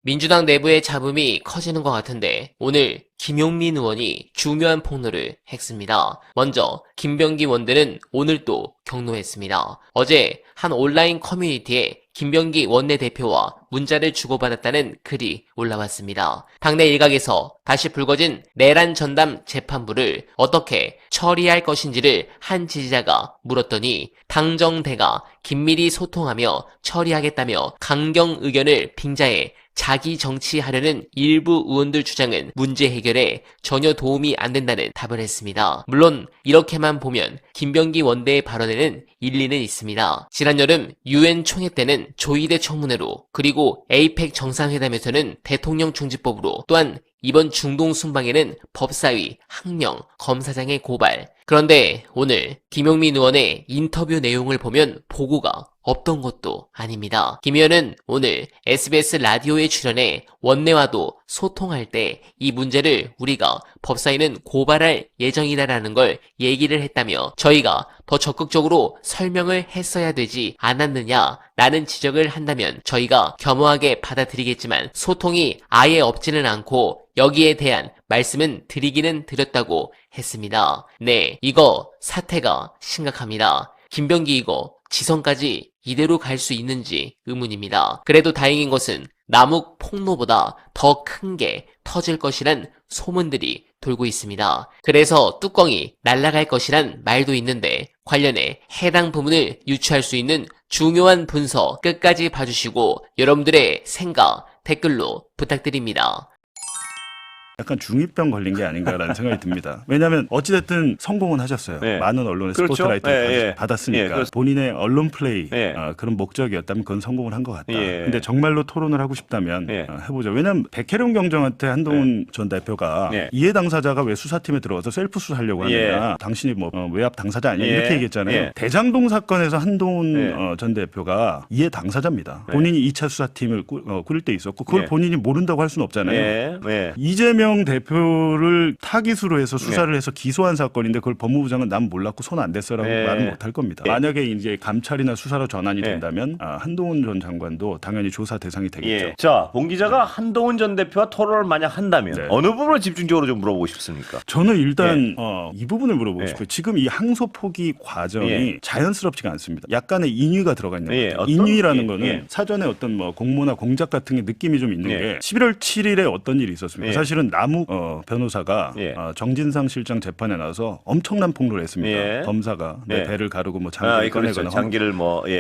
민주당 내부의 잡음이 커지는 것 같은데 오늘 김용민 의원이 중요한 폭로를 했습니다. 먼저 김병기 원내는 오늘 또 경로했습니다. 어제 한 온라인 커뮤니티에 김병기 원내대표와 문자를 주고받았다는 글이 올라왔습니다. 당내 일각에서 다시 불거진 내란 전담 재판부를 어떻게 처리할 것인지를 한 지지자가 물었더니 당정대가 긴밀히 소통하며 처리하겠다며 강경 의견을 빙자해 자기 정치하려는 일부 의원들 주장은 문제 해결에 전혀 도움이 안 된다는 답을 했습니다. 물론 이렇게만 보면 김병기 원내의 발언에는 일리는 있습니다. 지난 여름 UN 총회 때는 조희대 청문회로 그리고 에이펙 정상회담에서는 대통령 중지법으로 또한 이번 중동 순방에는 법사위, 항명, 검사장의 고발. 그런데 오늘 김용민 의원의 인터뷰 내용을 보면 보고가 없던 것도 아닙니다. 김 의원은 오늘 SBS 라디오에 출연해 원내와도 소통할 때 이 문제를 우리가 법사위는 고발할 예정이다라는 걸 얘기를 했다며 저희가 더 적극적으로 설명을 했어야 되지 않았느냐라는 지적을 한다면 저희가 겸허하게 받아들이겠지만 소통이 아예 없지는 않고 여기에 대한 말씀은 드리기는 드렸다고 했습니다. 네, 이거 사태가 심각합니다. 김병기 이거 지선까지 이대로 갈 수 있는지 의문입니다. 그래도 다행인 것은 남욱 폭로보다 더 큰 게 터질 것이란 소문들이 돌고 있습니다. 그래서 뚜껑이 날아갈 것이란 말도 있는데 관련해 해당 부분을 유추할 수 있는 중요한 문서 끝까지 봐주시고 여러분들의 생각 댓글로 부탁드립니다. 약간 중2병 걸린 게 아닌가라는 생각이 듭니다. 왜냐하면 어찌됐든 성공은 하셨어요. 네. 많은 언론의 그렇죠. 스포트라이트를 받았으니까 본인의 언론 플레이 그런 목적이었다면 그건 성공을 한 것 같다. 근데 정말로 토론을 하고 싶다면 해보죠. 왜냐하면 백혜룡 경정한테 한동훈 전 대표가 이해 당사자가 왜 수사팀에 들어가서 셀프 수사하려고 하느냐. 당신이 뭐 외압 당사자 아니냐 이렇게 얘기했잖아요. 대장동 사건에서 한동훈 전 대표가 이해 당사자입니다. 본인이 2차 수사팀을 꾸릴 때 있었고 그걸 본인이 모른다고 할 수는 없잖아요. 이재명 대표를 타깃으로 해서 수사를 해서 기소한 사건인데 그걸 법무부장은 난 몰랐고 손 안 댔어라고 말은 못할 겁니다. 만약에 이제 감찰이나 수사로 전환이 된다면 한동훈 전 장관도 당연히 조사 대상이 되겠죠. 자, 봉 기자가 한동훈 전 대표와 토론을 만약 한다면 어느 부분을 집중적으로 좀 물어보고 싶습니까? 저는 일단 이 부분을 물어보고 싶어요. 지금 이 항소 포기 과정이 자연스럽지가 않습니다. 약간의 인위가 들어가 있는 거예요. 인위라는 거는 사전에 어떤 뭐 공모나 공작 같은 게 느낌이 좀 있는 게 11월 7일에 어떤 일이 있었습니까? 사실은 남욱 변호사가 정진상 실장 재판에 나와서 엄청난 폭로를 했습니다. 검사가 내 배를 가르고 뭐 장기를 꺼내거나 장기를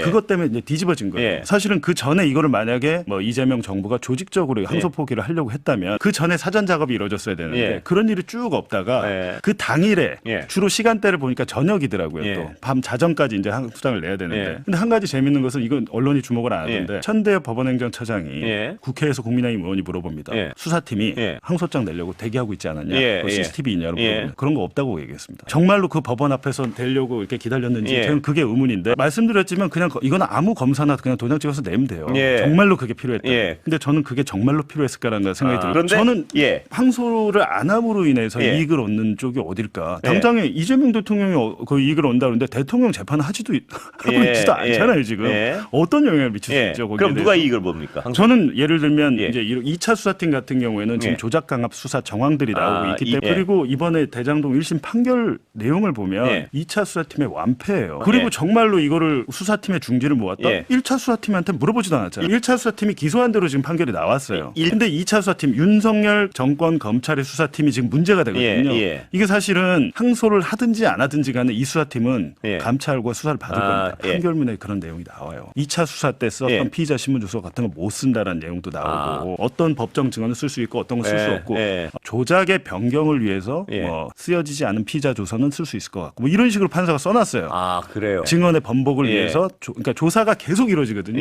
그것 때문에 이제 뒤집어진 거예요. 사실은 그 전에 이거를 만약에 뭐 이재명 정부가 조직적으로 항소 포기를 하려고 했다면 그 전에 사전 작업이 이루어졌어야 되는데 그런 일이 쭉 없다가 그 당일에 주로 시간대를 보니까 저녁이더라고요. 또 밤 자정까지 이제 항소장을 내야 되는데 근데 한 가지 재밌는 것은 이건 언론이 주목을 안 하던데 천대엽 법원행정처장이 국회에서 국민의힘 의원이 물어봅니다. 수사팀이 항소장 내려고 대기하고 있지 않았냐? CCTV 있냐고 물어보면 그런 거 없다고 얘기했습니다. 정말로 그 법원 앞에서 되려고 이렇게 기다렸는지 저는 그게 의문인데 말씀드렸지만 그냥 이건 아무 검사나 그냥 도장 찍어서 내면 돼요. 정말로 그게 필요했다. 근데 저는 그게 정말로 필요했을까라는 생각이 들어요. 저는 항소를 안 함으로 인해서 이익을 얻는 쪽이 어딜까? 당장에 이재명 대통령이 그 이익을 얻는다 그러는데 대통령 재판을 하지도 않잖아요 지금. 어떤 영향을 미칠 수 있죠? 그럼 누가 이익을 봅니까? 저는 예를 들면 이제 2차 수사팀 같은 경우에는 지금 조작 강압 수사 정황들이 나오고 있기 때문에 그리고 이번에 대장동 1심 판결 내용을 보면 2차 수사팀의 완패예요. 그리고 정말로 이거를 수사팀의 중지를 모았다? 1차 수사팀한테 물어보지도 않았잖아요. 1차 수사팀이 기소한 대로 지금 판결이 나왔어요. 근데 2차 수사팀 윤석열 정권 검찰의 수사팀이 지금 문제가 되거든요. 이게 사실은 항소를 하든지 안 하든지 간에 이 수사팀은 감찰과 수사를 받을 겁니다. 판결문에 그런 내용이 나와요. 2차 수사 때 썼던 피의자 신문 주소 같은 거 못 쓴다라는 내용도 나오고 어떤 법정 증언을 쓸 수 있고 어떤 걸 쓸 수 없고 조작의 변경을 위해서 뭐 쓰여지지 않은 피의자 조서는 쓸 수 있을 것 같고 뭐 이런 식으로 판사가 써놨어요. 그래요. 증언의 번복을 위해서 그러니까 조사가 계속 이루어지거든요.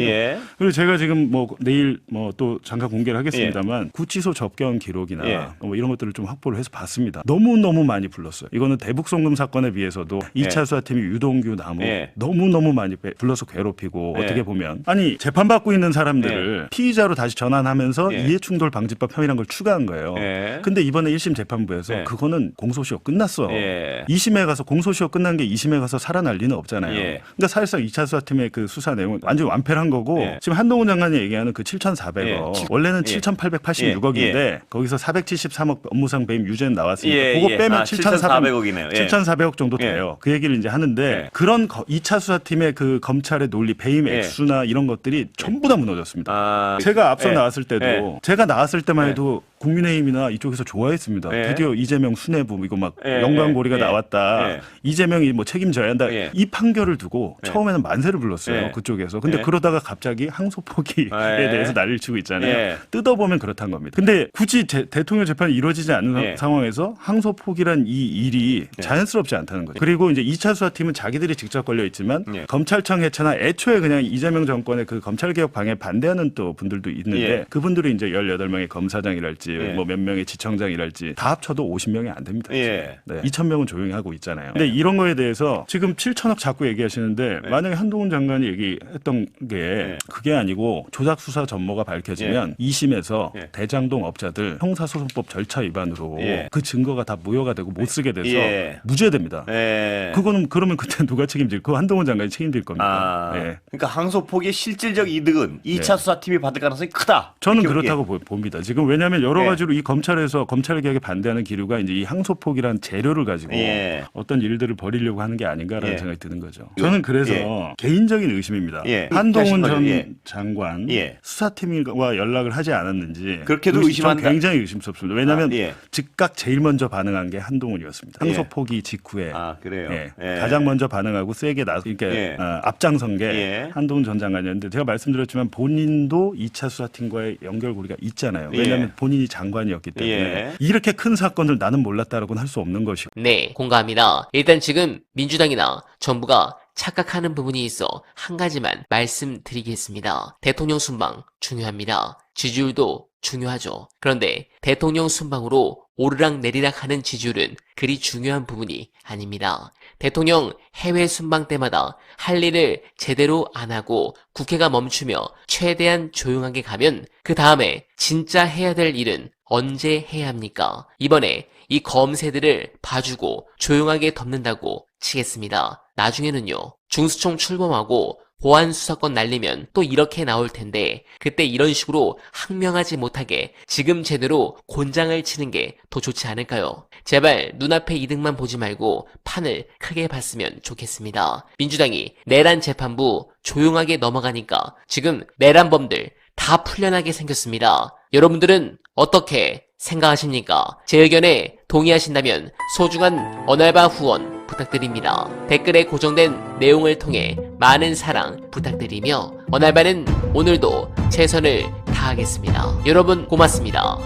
그리고 제가 지금 뭐 내일 뭐 또 잠깐 공개를 하겠습니다만 구치소 접견 기록이나 뭐 이런 것들을 좀 확보를 해서 봤습니다. 너무 많이 불렀어요. 이거는 대북 송금 사건에 비해서도 2차 수사팀이 유동규 남욱 너무 많이 불러서 괴롭히고 어떻게 보면 재판받고 있는 사람들을 피의자로 다시 전환하면서 이해충돌 방지법 혐의란 걸 추가한 거예요. 예. 근데 이번에 1심 재판부에서 예. 그거는 공소시효 끝났어. 예. 2심에 가서 공소시효 끝난 게 2심에 가서 살아날 리는 없잖아요. 예. 그러니까 사실상 2차 수사팀의 그 수사 내용은 완전 완패를 한 거고 예. 지금 한동훈 장관이 얘기하는 그 7,400억 예. 원래는 예. 7,886억인데 거기서 473억 업무상 배임 유죄는 나왔으니까 예, 그거 예. 빼면 아, 7,400억이네요. 예. 7,400억 정도 예. 돼요. 그 얘기를 이제 하는데 예. 그런 2차 수사팀의 그 검찰의 논리 배임 예. 액수나 이런 것들이 전부 다 무너졌습니다. 아, 제가 앞서 예. 나왔을 때도 예. 제가 나왔을 때만 해도 국민의힘이나 이쪽에서 좋아했습니다. 예. 드디어 이재명 수뇌부 이거 막 예. 영광고리가 예. 나왔다. 예. 이재명이 뭐 책임져야 한다. 예. 이 판결을 두고 처음에는 만세를 불렀어요. 예. 그쪽에서. 근데 예. 그러다가 갑자기 항소 포기에 예. 대해서 난리를 치고 있잖아요. 예. 뜯어보면 그렇다는 겁니다. 근데 굳이 대통령 재판이 이루어지지 않는 예. 상황에서 항소 포기란 이 일이 자연스럽지 않다는 거죠. 그리고 이제 2차 수사팀은 자기들이 직접 걸려 있지만 예. 검찰청 해체나 애초에 그냥 이재명 정권의 그 검찰개혁 방해 반대하는 또 분들도 있는데 예. 그분들이 이제 18명의 검사장이랄지 예. 뭐 몇 명의 지청장이랄지 다 합쳐도 50명이 안 됩니다. 예. 네. 2,000명은 조용히 하고 있잖아요. 근데 이런 거에 대해서 지금 7천억 자꾸 얘기하시는데 만약에 한동훈 장관이 얘기했던 게 그게 아니고 조작 수사 전모가 밝혀지면 2심에서 대장동 업자들 형사소송법 절차 위반으로 그 증거가 다 무효가 되고 못 쓰게 돼서 무죄됩니다. 그거는 그러면 그때 누가 책임질? 그 한동훈 장관이 책임질 겁니다. 아, 그러니까 항소 포기의 실질적 이득은 2차 수사팀이 받을 가능성이 크다. 저는 이렇게 그렇다고 봅니다. 지금 왜냐하면 여러 가지로 이 검찰에서 검찰개혁에 반대하는 기류가 이제 이 항소 포기란 재료를 가지고 어떤 일들을 벌이려고 하는 게 아닌가라는 생각이 드는 거죠. 저는 그래서 개인적인 의심입니다. 한동훈 전 장관 수사팀과 연락을 하지 않았는지 그렇게도 저는 의심한다. 굉장히 의심스럽습니다. 왜냐하면 즉각 제일 먼저 반응한 게 한동훈이었습니다. 항소 포기 직후에 그래요. 가장 먼저 반응하고 세게 이렇게 앞장선 게 한동훈 전 장관이었는데 제가 말씀드렸지만 본인도 2차 수사팀과의 연결고리가 있잖아요. 왜냐하면 본인이 장관이었기 때문에 이렇게 큰 사건을 나는 몰랐다라고는 할 수 없는 것이고. 네, 공감합니다. 일단 지금 민주당이나 정부가 착각하는 부분이 있어 한 가지만 말씀드리겠습니다. 대통령 순방 중요합니다. 지지율도 중요하죠. 그런데 대통령 순방으로 오르락 내리락 하는 지지율은 그리 중요한 부분이 아닙니다. 대통령 해외 순방 때마다 할 일을 제대로 안 하고 국회가 멈추며 최대한 조용하게 가면 그 다음에 진짜 해야 될 일은 언제 해야 합니까? 이번에 이 검새들을 봐주고 조용하게 덮는다고 치겠습니다. 나중에는요, 중수청 출범하고 보안 수사권 날리면 또 이렇게 나올 텐데 그때 이런 식으로 항명하지 못하게 지금 제대로 곤장을 치는 게 더 좋지 않을까요? 제발 눈앞의 이득만 보지 말고 판을 크게 봤으면 좋겠습니다. 민주당이 내란 재판부 조용하게 넘어가니까 지금 내란범들 다 풀려나게 생겼습니다. 여러분들은 어떻게 생각하십니까? 제 의견에 동의하신다면 소중한 언알바 후원 부탁드립니다. 댓글에 고정된 내용을 통해 많은 사랑 부탁드리며 언알바는 오늘도 최선을 다하겠습니다. 여러분 고맙습니다.